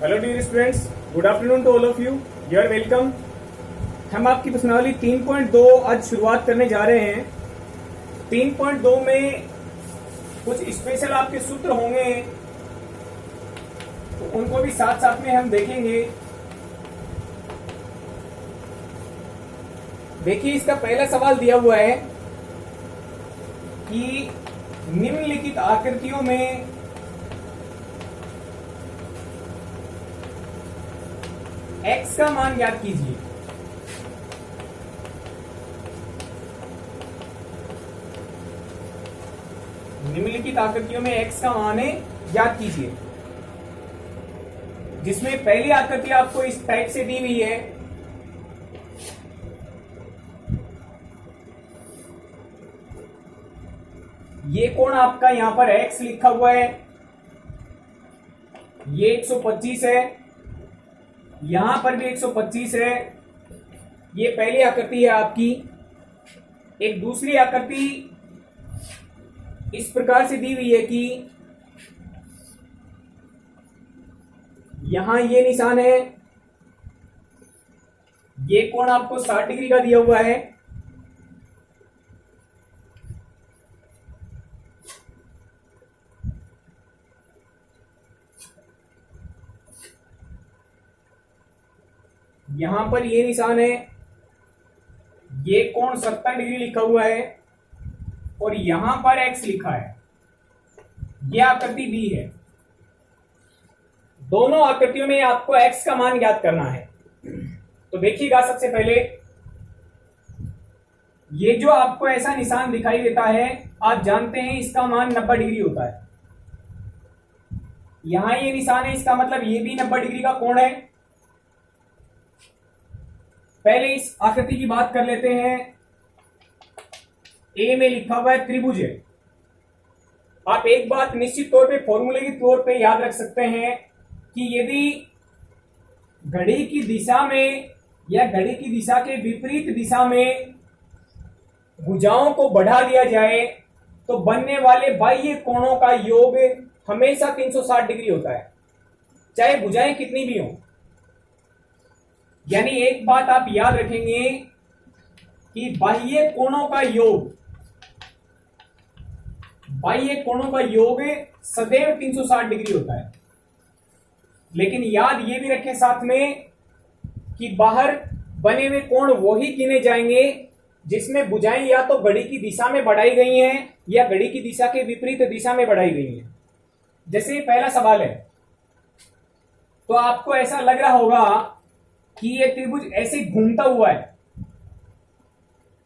Hello dear students, good afternoon to all of you. You are welcome. हम आपकी प्रश्नावली 3.2 आज शुरुआत करने जा रहे हैं। 3.2 में कुछ स्पेशल आपके सूत्र होंगे, तो उनको भी साथ साथ में हम देखेंगे। देखिए, इसका पहला सवाल दिया हुआ है कि निम्नलिखित आकृतियों में x का मान ज्ञात कीजिए। निम्नलिखित आकृतियों में x का मान है ज्ञात कीजिए, जिसमें पहली आकृति आपको इस टाइप से दी हुई है। ये कोण आपका यहां पर x लिखा हुआ है, ये 125 है, यहां पर भी 125 है। ये पहली आकृति है आपकी। एक दूसरी आकृति इस प्रकार से दी हुई है कि यहां ये निशान है, ये कोण आपको 60 डिग्री का दिया हुआ है। यहां पर ये निशान है, ये कोण 70 डिग्री लिखा हुआ है और यहां पर x लिखा है। यह आकृति B है। दोनों आकृतियों में आपको x का मान ज्ञात करना है। तो देखिएगा, सबसे पहले ये जो आपको ऐसा निशान दिखाई देता है, आप जानते हैं इसका मान 90 डिग्री होता है। यहां ये निशान है, इसका मतलब ये भी 90 डिग्री का कोण है। पहले इस आकृति की बात कर लेते हैं। ए में लिखा हुआ है त्रिभुज है। आप एक बात निश्चित तौर पे फॉर्मूले के तौर पे याद रख सकते हैं कि यदि घड़ी की दिशा में या घड़ी की दिशा के विपरीत दिशा में भुजाओं को बढ़ा दिया जाए तो बनने वाले बाह्य कोणों का योग हमेशा 360 डिग्री होता है, चाहे भुजाएं कितनी भी हों। यानी एक बात आप याद रखेंगे कि बाह्य कोणों का योग सदैव 360 डिग्री होता है। लेकिन याद ये भी रखें साथ में कि बाहर बने हुए कोण वही गिने जाएंगे जिसमें भुजाएं या तो घड़ी की दिशा में बढ़ाई गई हैं या घड़ी की दिशा के विपरीत दिशा में बढ़ाई गई हैं। जैसे पहला सवाल है, तो आपको ऐसा लग रहा होगा कि ये त्रिभुज ऐसे घूमता हुआ है,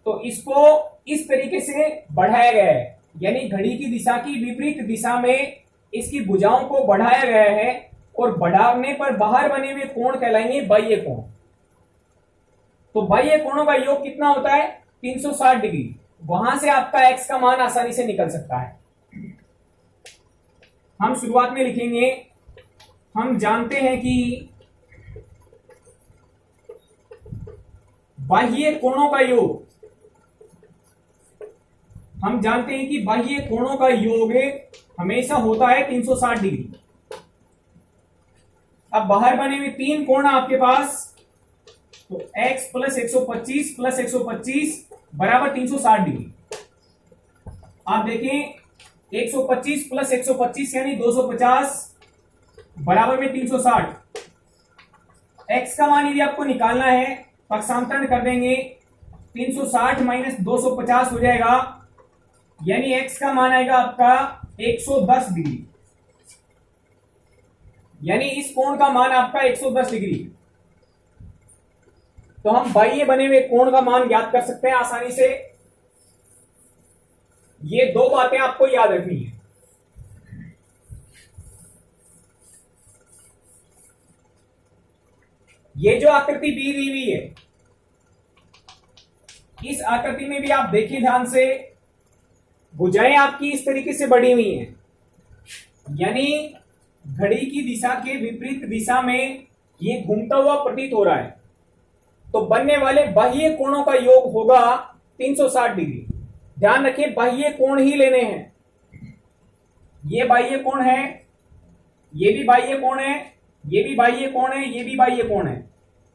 तो इसको इस तरीके से बढ़ाया गया है, यानी घड़ी की दिशा की विपरीत दिशा में इसकी भुजाओं को बढ़ाया गया है और बढ़ाने पर बाहर बने हुए कोण कहलाएंगे बाह्य कोण। तो बाह्य कोणों का योग कितना होता है? 360 डिग्री। वहां से आपका x का मान आसानी से निकल सकता है। हम शुरुआत में लिखेंगे, हम जानते हैं कि बाह्य कोणों का योग, हम जानते हैं कि बाह्य कोणों का योग हमेशा होता है 360 डिग्री। अब बाहर बने हुए तीन कोण आपके पास, तो x प्लस 125 प्लस 125 बराबर 360 डिग्री। आप देखें, 125 प्लस 125 यानी 250 बराबर में 360। x का मान यदि आपको निकालना है, पक्षांतरण कर देंगे, 360 माइनस 250 हो जाएगा, यानी x का मान आएगा आपका 110 डिग्री। यानी इस कोण का मान आपका 110 डिग्री। तो हम बाह्य बने हुए कोण का मान ज्ञात कर सकते हैं आसानी से। ये दो बातें आपको याद रखनी है। ये जो आकृति B दी हुई है, इस आकृति में भी आप देखिए ध्यान से, भुजाएं आपकी इस तरीके से बढ़ी हुई हैं, यानी घड़ी की दिशा के विपरीत दिशा में ये घूमता हुआ प्रतीत हो रहा है। तो बनने वाले बाह्य कोणों का योग होगा 360 डिग्री। ध्यान रखें, बाह्य कोण ही लेने हैं। ये बाह्य कोण है, ये भी बाह्य कोण है, ये भी बाह्य कोण है, ये भी बाह्य कोण है,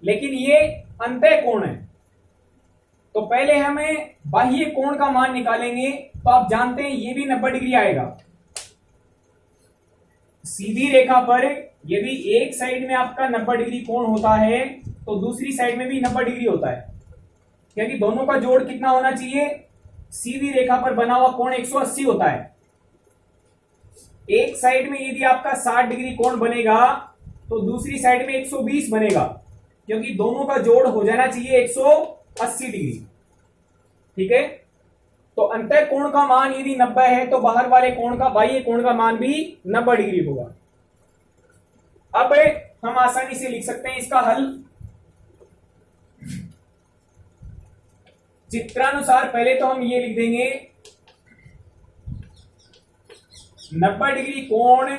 लेकिन ये अंतः कोण है। तो पहले हमें बाह्य कोण का मान निकालेंगे। तो आप जानते हैं ये भी 90 डिग्री आएगा। सीधी रेखा पर यदि एक साइड में आपका 90 डिग्री कोण होता है तो दूसरी साइड में भी 90 डिग्री होता है, क्योंकि दोनों का जोड़ कितना होना चाहिए? सीधी रेखा पर बना हुआ कोण 180 होता है। एक साइड में यदि आपका 60 डिग्री कोण बनेगा तो दूसरी साइड में 120 बनेगा, क्योंकि दोनों का जोड़ हो जाना चाहिए 180 डिग्री। ठीक है, तो अंतः कोण का मान यदि 90 है तो बाहर वाले कोण का, बाह्य कोण का मान भी 90 डिग्री होगा। अब हम आसानी से लिख सकते हैं इसका हल। चित्रानुसार पहले तो हम ये लिख देंगे 90 डिग्री कोण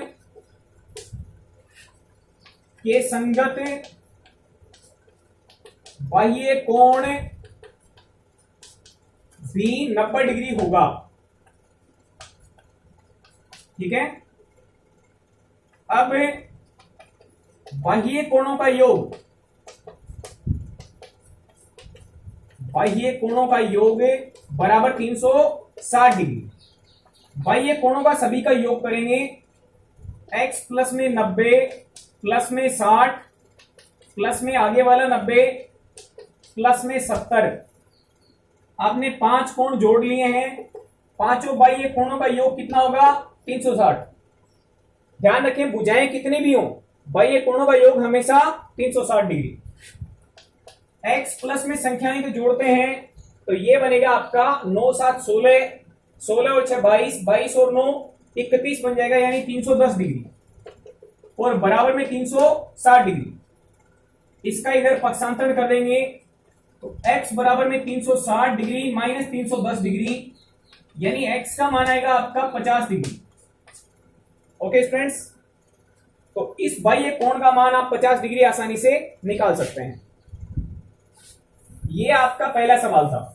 के संगत बाह्य कोण भी 90 डिग्री होगा। ठीक है, अब बाह्य कोणों का योग, बाह्य कोणों का योग बराबर 360 डिग्री। बाह्य कोणों का सभी का योग करेंगे। x प्लस में 90 प्लस में 60 प्लस में आगे वाला 90 प्लस में 70। आपने 5 कोण जोड़ लिए हैं। पांचों बाह्य कोणों का योग कितना होगा? 360। ध्यान रखें भुजाएं कितनी भी हों, बाह्य कोणों का योग हमेशा 360 डिग्री। x प्लस में संख्याएं तो जोड़ते हैं तो ये बनेगा आपका 9 7 16, 16 और 6 22, 22 और 9 31 बन जाएगा, यानी 310 डिग्री और बराबर में 360 डिग्री। इसका इधर पक्षांतरण कर देंगे तो x बराबर में 360 डिग्री माइनस 310 डिग्री, यानी x का मान आएगा आपका 50 डिग्री। ओके स्टूडेंट्स, तो इस बाह्य कोण का मान आप 50 डिग्री आसानी से निकाल सकते हैं। ये आपका पहला सवाल था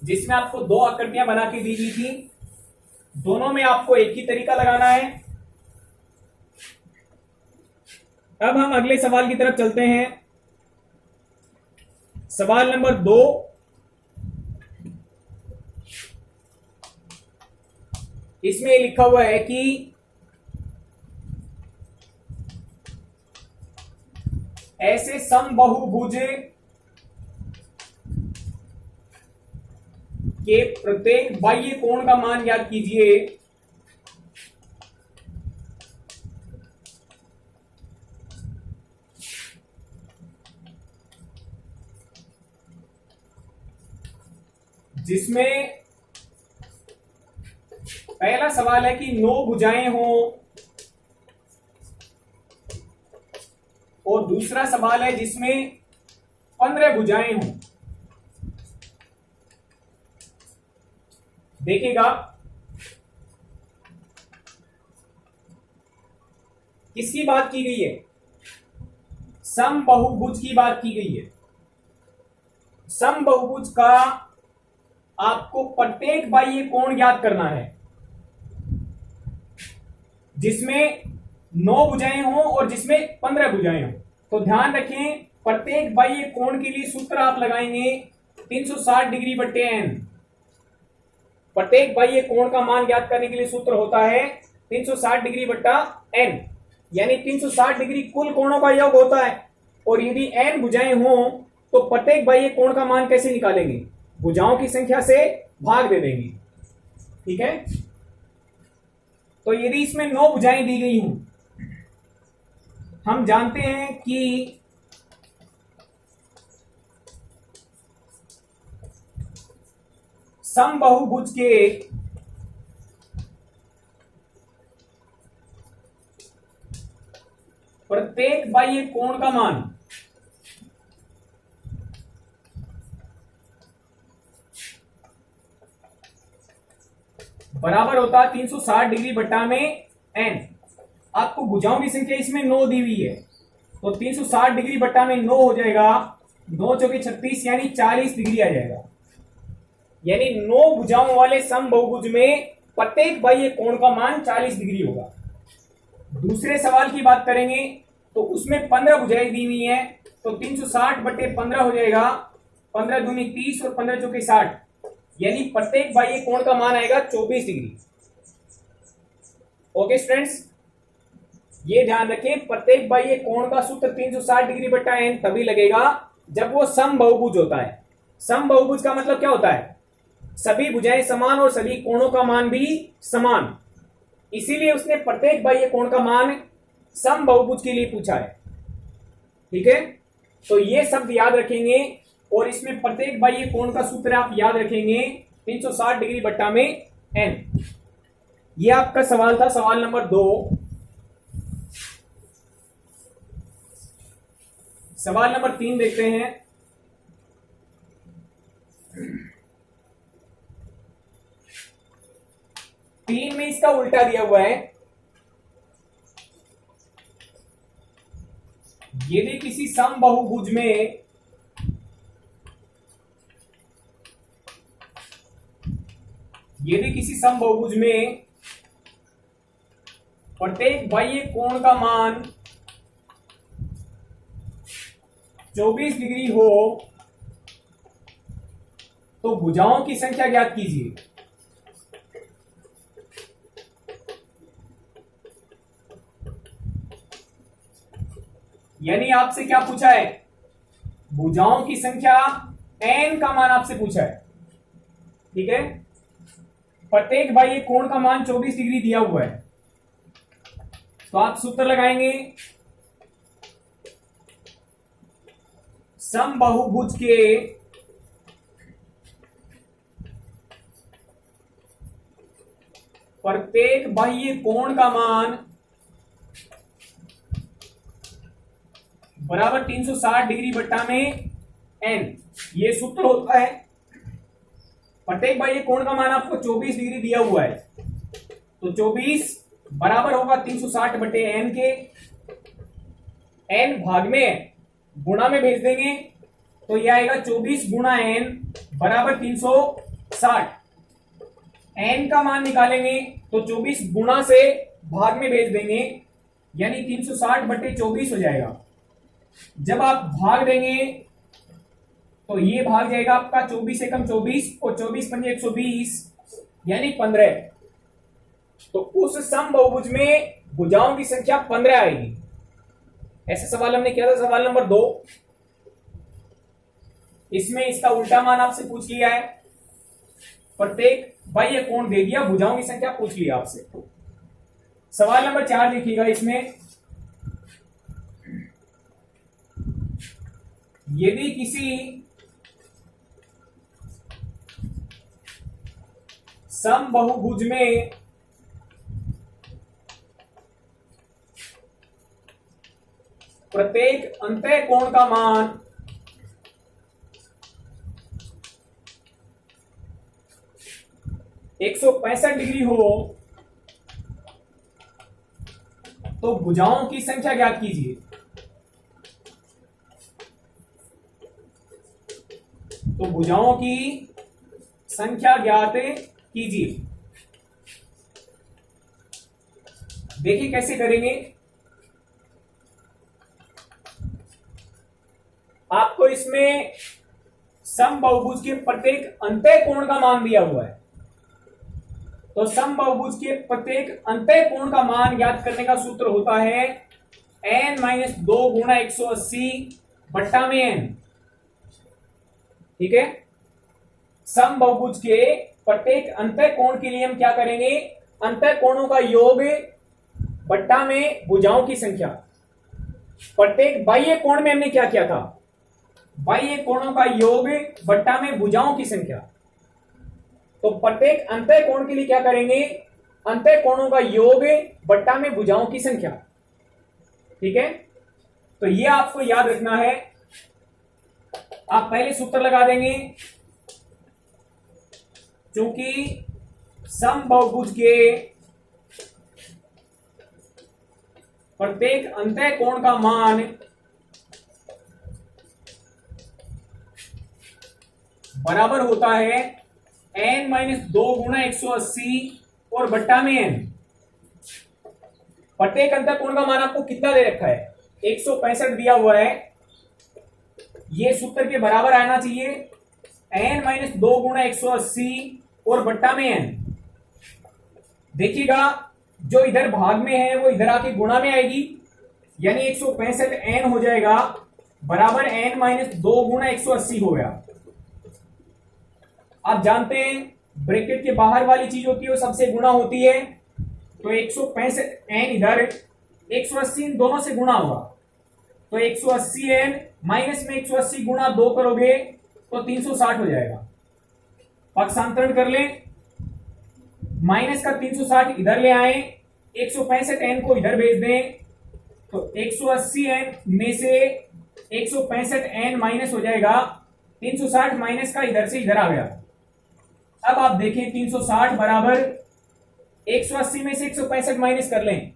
जिसमें आपको 2 आकृतियां बना के दी गई थी। दोनों में आपको एक ही तरीका लगाना है। अब हम अगले सवाल की तरफ चलते हैं। सवाल नंबर 2, इसमें लिखा हुआ है कि ऐसे समबाहुभुज के प्रत्येक बाह्य कोण का मान ज्ञात कीजिए। जिसमें पहला सवाल है कि 9 भुजाएं हों और दूसरा सवाल है जिसमें 15 भुजाएं हों। देखिएगा किसकी बात की गई है? समबाहुभुज की बात की गई है। समबाहुभुज का आपको प्रत्येक बाह्य कोण ज्ञात करना है जिसमें 9 भुजाएं हों और जिसमें 15 भुजाएं हों। तो ध्यान रखें प्रत्येक बाह्य कोण के लिए सूत्र आप लगाएंगे 360 डिग्री बट्टे n। प्रत्येक बाह्य कोण का मान ज्ञात करने के लिए सूत्र होता है 360 डिग्री बट्टा n, यानी 360 डिग्री कुल कोणों का योग होता है। और यदि n भुजाएं हों तो प्रत्येक बाह्य कोण का मान कैसे निकालेंगे? भुजाओं की संख्या से भाग दे देंगे। ठीक है, तो यदि इसमें 9 भुजाएं दी गई हों, हम जानते हैं कि समबाहुभुज के प्रत्येक बाह्य कोण का मान बराबर होता है 360 डिग्री बट्टा में n। आपको भुजाओं की संख्या इसमें 9 दी हुई है तो 360 डिग्री बट्टा में 9 हो जाएगा, 9 चौके 36 यानी 40 डिग्री आ जाएगा। यानी 9 भुजाओं वाले समबाहुभुज में प्रत्येक बाह्य कोण का मान 40 डिग्री होगा। दूसरे सवाल की बात करेंगे तो उसमें 15 भुजाएं दी हुई है, तो 360/15 हो जाएगा, 15 दूनी 30 और 15 चौके 60, यानी प्रत्येक बाह्य कोण का मान आएगा 24 डिग्री। ओके स्टूडेंट्स, ये ध्यान रखें, प्रत्येक बाह्य कोण का सूत्र 360 डिग्री/n तभी लगेगा जब वो समबाहुभुज होता है। समबाहुभुज का मतलब क्या होता है? सभी भुजाएं समान और सभी कोणों का मान भी समान, इसीलिए उसने प्रत्येक बाह्य कोण का मान समबाहुभुज के लिए पूछा है। ठीक है, तो ये शब्द याद रखेंगे और इसमें प्रत्येक बाह्य कोण का सूत्र आप याद रखेंगे 360 डिग्री/n। ये आपका सवाल था, सवाल नंबर 2। सवाल नंबर 3 देखते हैं। तीन में इसका उल्टा दिया हुआ है, यदि किसी समबाहुभुज में प्रत्येक बाह्य कोण का मान 24 डिग्री हो तो भुजाओं की संख्या ज्ञात कीजिए। यानी आपसे क्या पूछा है? भुजाओं की संख्या n का मान आपसे पूछा है। ठीक है, प्रत्येक बाह्य कोण का मान 24 डिग्री दिया हुआ है, तो आप सूत्र लगाएंगे, समबाहुभुज के प्रत्येक बाह्य कोण का मान बराबर 360 डिग्री/n। ये सूत्र होता है। प्रत्येक बाह्य कोण का मान आपको 24 डिग्री दिया हुआ है, तो 24 बराबर होगा 360/n के। n भाग में गुणा में भेज देंगे तो यह आएगा 24 गुणा n बराबर 360। n का मान निकालेंगे तो 24 गुणा से भाग में भेज देंगे, यानी 360/24 हो जाएगा। जब आप भाग देंगे तो ये भाग जाएगा आपका 24 एकम 24 और 24×5 120, यानी 15। तो उस समबाहुभुज में भुजाओं की संख्या 15 आएगी। ऐसे सवाल हमने किया था, सवाल नंबर 2। इसमें इसका उल्टा मान आपसे पूछ लिया है, प्रत्येक बाह्य कोण दे दिया, भुजाओं की संख्या पूछ लिया आपसे। सवाल नंबर 4 देखिएगा। इसमें यदि किसी समबाहुभुज में प्रत्येक अंतः कोण का मान 165 डिग्री हो तो भुजाओं की संख्या ज्ञात कीजिए। तो भुजाओं की संख्या ज्ञात कीजिए। देखिए कैसे करेंगे। आपको इसमें समबाहुभुज के प्रत्येक अंतः कोण का मान दिया हुआ है, तो समबाहुभुज के प्रत्येक अंतः कोण का मान ज्ञात करने का सूत्र होता है n-2 गुणा 180/n। ठीक है, समबाहुभुज के प्रत्येक अंतः कोण के लिए हम क्या करेंगे? अंतः कोणों का योग बट्टा में भुजाओं की संख्या। प्रत्येक बाह्य कोण में हमने क्या किया था? बाह्य कोणों का योग बट्टा में भुजाओं की संख्या। तो प्रत्येक अंतः कोण के लिए क्या करेंगे? अंतः कोणों का योग बट्टा में भुजाओं की संख्या। ठीक है, तो ये आपको याद रखना है। आप पहले सूत्र लगा देंगे, क्योंकि समबाहुभुज के प्रत्येक अंतः कोण का मान बराबर होता है n-2 गुणा 180 और बट्टा में n। प्रत्येक अंतःकोण का मान आपको कितना दे रखा है, 165 दिया हुआ है। ये सूत्र के बराबर आना चाहिए n माइनस 2 गुणा 180 और बट्टा में n। देखिएगा जो इधर भाग में है वो इधर आके गुणा में आएगी, यानी 165 n हो जाएगा बराबर n माइनस 2 गुणा 180 हो गया। आप जानते हैं ब्रैकेट के बाहर वाली चीज होती है वो सबसे गुणा होती है, तो 165 n इधर 180 इन दोनों से गुणा होगा, तो 180 n माइनस में 180 गुणा 2 करोगे तो 360 हो जाएगा। पक्षांतरण कर लें, माइनस का 360 इधर ले आए, 165 n को इधर भेज दें, तो 180 n में से 165 n माइनस हो जाएगा, 360 माइनस का इधर से इधर आ गया। अब आप देखें 360 बराबर 180 में से 165 माइनस कर लें,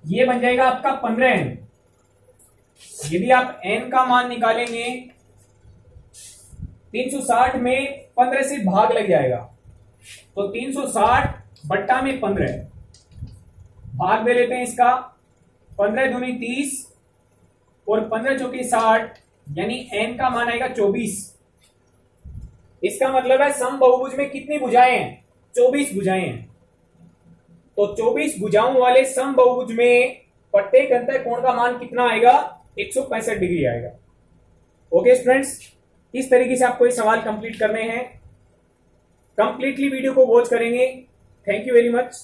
ये बन जाएगा आपका 15n। यदि आप n का मान निकालेंगे 360 में 15 से भाग लग जाएगा, तो 360 बट्टा में 15 भाग दे लेते हैं इसका, 15 दूनी 30 और 15 चौकी 60, यानी n का मान आएगा 24। इसका मतलब है सम बहुभुज में कितनी भुजाएं हैं, 24 भुजाएं हैं। तो 24 भुजाओं वाले सम बहुभुज में प्रत्येक अंतःकोण का मान कितना आएगा, 165 डिग्री आएगा। ओके स्टूडेंट्स, इस तरीके से आपको ये सवाल कंप्लीट करने हैं। कंप्लीटली वीडियो को वॉच करेंगे। Thank you very much.